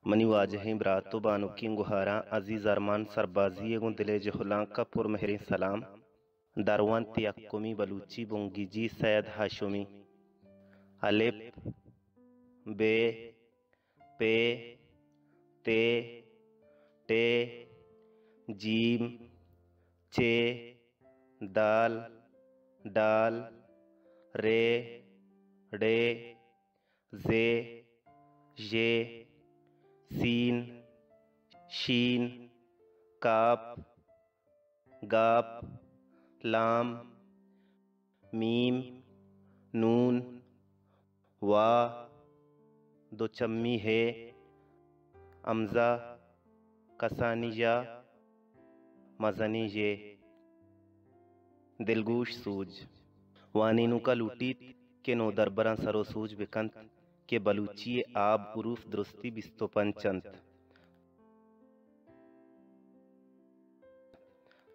منی واجہیں براتو بانو کی گہاراں عزیز ارمان سربازی گون دلے جہلاں کا پر مہر سلام دروان تیاکمی بلوچی بونگی جی سید ہاشمی الف بے پے تے ٹے جیم چے دال ڈال رے ڈے زے ژے سین شین کاف گاپ لام میم نون وا دو چمی ہے امزہ کسانی یا مزنی یہ دلگوش سوج وانینو کا لوٹیت کے نو دربراں سرو سوج بکنت کہ بلوچی آب عروف درستی بستو پنچنت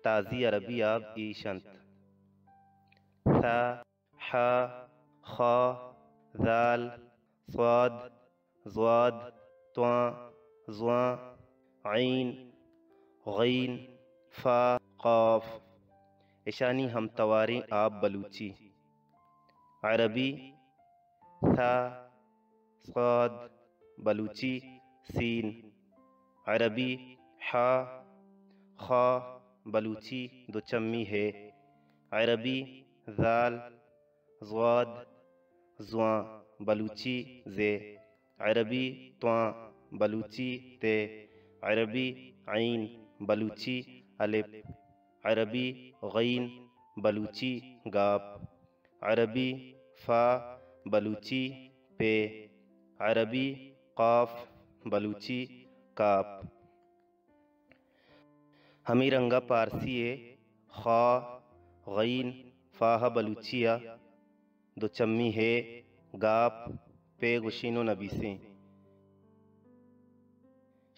تازی عربی آب ایشنت ثا حا خا ذال صاد ضاد طواں زواں عین غین فا قاف اشانی ہم تواری آب بلوچی عربی ثا صاد بلوچی سین عربی حا خا بلوچی دو چمی ہے عربی ذال ضاد زواں بلوچی زے عربی طواں بلوچی تے عربی عین بلوچی الف عربی غین بلوچی گاپ عربی فا بلوچی پے عربی قاف بلوچی کاپ ہمی رنگا پارسی خا غین فاہ بلوچیا دو چمی ہے گاپ پے گشینو نبیسیں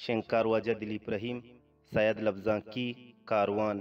شنکار واجہ دلیپ رحیم سید لفظاں کی کاروان